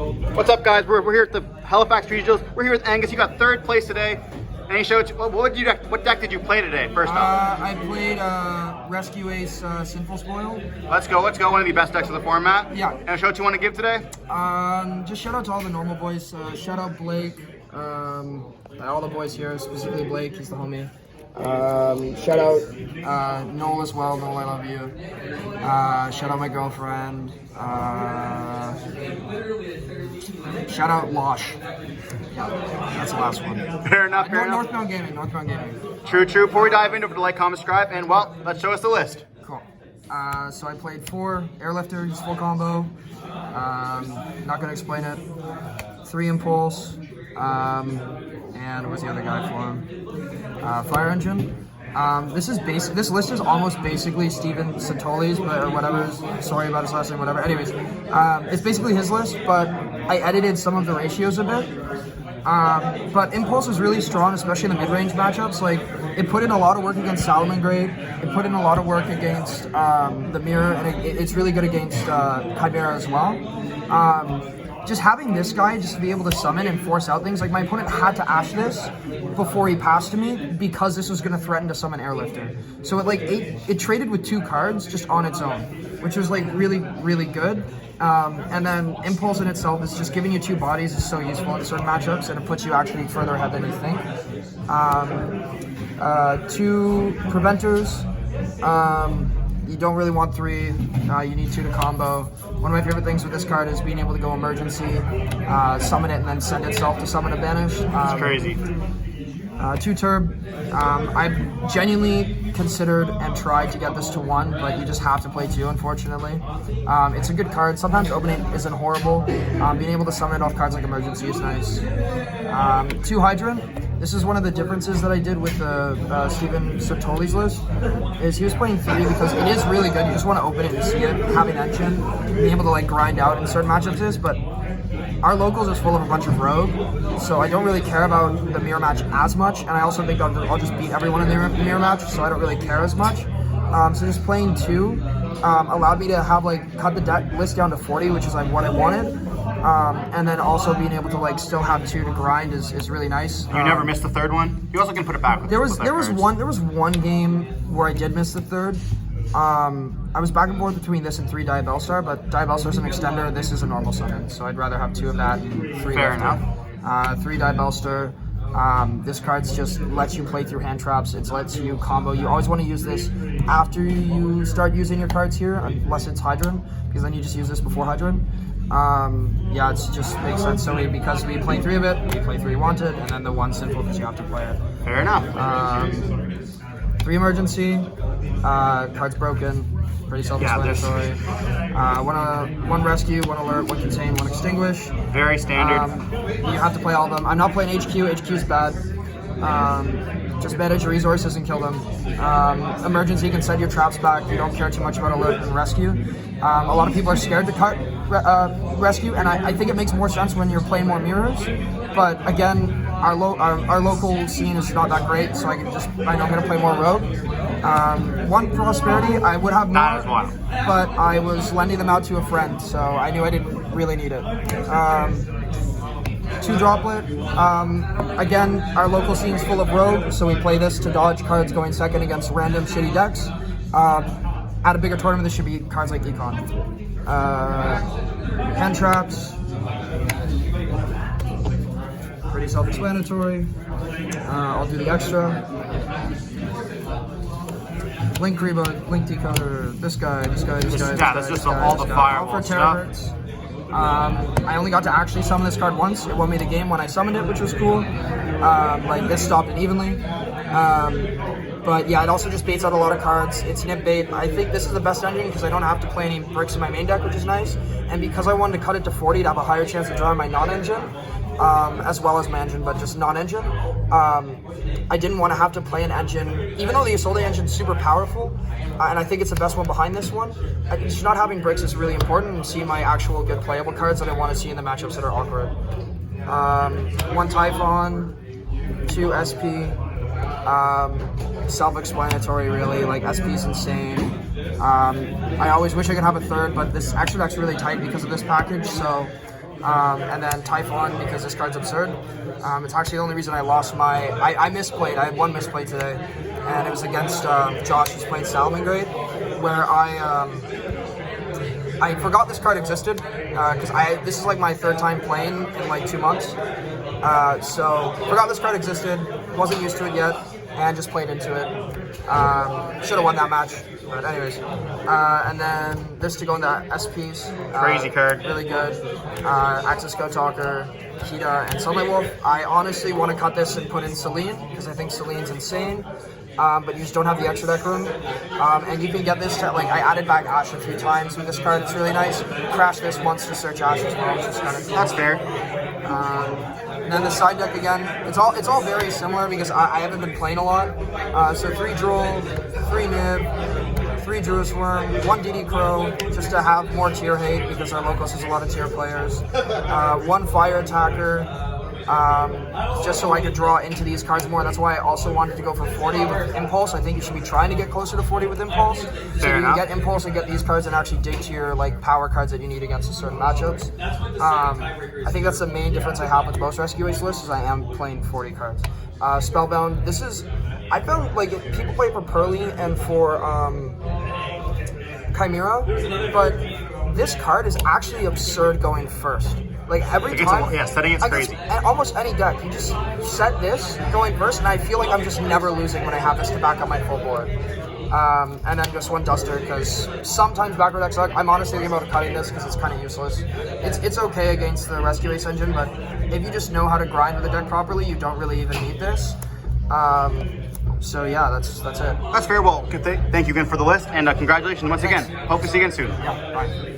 What's up, guys? We're here at the Halifax Regionals. We're here with Angus. You got third place today. And he showed you, what deck did you play today, first off? I played Rescue Ace Sinful Spoil. Let's go. One of the best decks of the format. Yeah. And a shout out you want to give today? Just shout out to all the normal boys. Shout out Blake. All the boys here, specifically Blake. He's the homie. Shout out Noel as well. Noel, I love you. Shout out my girlfriend. Shout out Losh. Yeah, that's the last one. Fair enough. Northbound Gaming. True. Before we dive into, like, comment, subscribe, and well, let's show us the list. Cool. So I played 4 Airlifters, full combo. Not gonna explain it. 3 Impulse. And what was the other guy for him? Fire Engine. This list is almost basically Steven Satoli's, or whatever. Sorry about his last name, whatever. Anyways, it's basically his list, but I edited some of the ratios a bit. But Impulse is really strong, especially in the mid-range matchups. Like, it put in a lot of work against Solemn Grade. It put in a lot of work against the Mirror, and it's really good against Chimera as well. Just having this guy just to be able to summon and force out things, like my opponent had to ash this before he passed to me because this was going to threaten to summon Airlifter. So it traded with 2 cards just on its own, which was like really, really good. And then Impulse in itself is just giving you 2 bodies is so useful in certain matchups, and it puts you actually further ahead than you think. 2 Preventers. You don't really want 3, you need 2 to combo. One of my favorite things with this card is being able to go emergency, summon it, and then send itself to summon a banish. It's crazy. 2 Turb. I've genuinely considered and tried to get this to 1, but you just have to play 2, unfortunately. It's a good card. Sometimes opening isn't horrible. Being able to summon it off cards like emergency is nice. 2 Hydrant. This is one of the differences that I did with the Steven Satoli's list, is he was playing 3 because it is really good. You just want to open it and see it, having engine, being able to like grind out in certain matchups is, but our locals is full of a bunch of rogue, so I don't really care about the mirror match as much, and I also think I'll just beat everyone in the mirror match, so I don't really care as much. So just playing 2 allowed me to have cut the deck list down to 40, which is like what I wanted. And then also being able to still have 2 to grind is really nice. You never missed the 3rd one? You also can put it back with there was one game where I did miss the 3rd. I was back and forth between this and 3 Diabellstar, but Diabellstar is an extender, this is a normal summon, so I'd rather have 2 of that and 3 Fair enough. 3 Diabellstar. This card just lets you play through hand traps, it lets you combo. You always want to use this after you start using your cards here, unless it's Hydron, because then you just use this before Hydron. Yeah, it just makes sense. So because we play 3 of it, we play 3 wanted, and then the 1 sinful because you have to play it. Fair enough. 3 emergency, cards broken, pretty self-explanatory. 1 rescue, 1 alert, 1 contain, 1 extinguish. Very standard. You have to play all of them. I'm not playing HQ. HQ is bad. Just manage your resources and kill them. Emergency can send your traps back. You don't care too much about alert and rescue. A lot of people are scared to cut rescue, and I think it makes more sense when you're playing more mirrors. But again, our local scene is not that great, so I know I'm going to play more rogue. 1 prosperity, I would have more, but I was lending them out to a friend, so I knew I didn't really need it. 2 droplet. Again, our local scene is full of rogue, so we play this to dodge cards going second against random shitty decks. At a bigger tournament, this should be cards like Econ. Hand traps. Pretty self-explanatory. I'll do the extra. Link Reba, Link Decoder, this guy. Yeah, that's just all the firewall stuff. I only got to actually summon this card once. It won me the game when I summoned it, which was cool. This stopped it evenly. But yeah, it also just baits out a lot of cards. It's nip bait. I think this is the best engine because I don't have to play any bricks in my main deck, which is nice. And because I wanted to cut it to 40 to have a higher chance of drawing my non-engine, as well as my engine, but just non-engine, I didn't want to have to play an engine, even though the Isolde engine is super powerful, and I think it's the best one behind this one. Just not having bricks is really important, and seeing my actual good playable cards that I want to see in the matchups that are awkward. 1 Typhon, 2 SP, self-explanatory really, SP is insane. I always wish I could have a 3rd, but this extra deck's really tight because of this package, so and then Typhon because this card's absurd. It's actually the only reason I lost my. I misplayed. I had one misplay today, and it was against Josh, who's playing Solemn grade, where I forgot this card existed because this is like my third time playing in like 2 months. So forgot this card existed, wasn't used to it yet, and just played into it. Should have won that match, but anyways. And then this to go into SPs. Crazy card. Really good. Access Go Talker, Kita, and Sunlight Wolf. I honestly want to cut this and put in Celine because I think Celine's insane. But you just don't have the extra deck room. And you can get this to, like, I added back Ash a few times with this card. It's really nice. Crash this once to search Ash as well, which is kind of cool. That's fair. And then the side deck again, it's all very similar because I haven't been playing a lot. So 3 Droll, 3 Nib, 3 Druid's Worm, 1 DD Crow, just to have more tier hate because our locals has a lot of tier players. 1 Fire Attacker, just so I could draw into these cards more. That's why I also wanted to go for 40 with Impulse. I think you should be trying to get closer to 40 with Impulse. So you can get Impulse and get these cards and actually dig to your like power cards that you need against certain matchups. I think that's the main difference I have with most Rescue Ace lists is I am playing 40 cards. Spellbound, this is, I found like people play for Pearly and for Chimera, but this card is actually absurd going first. Like every time, setting it's crazy. Almost any deck, you just set this going first, and I feel like I'm just never losing when I have this to back up my full board. And then just 1 Duster because sometimes backrow decks suck. I'm honestly thinking about cutting this because it's kind of useless. It's okay against the Rescue Ace engine, but if you just know how to grind with the deck properly, you don't really even need this. So yeah, that's it. That's fair. Well, thank you again for the list, and congratulations once again. Hope to see you again soon. Yeah, bye.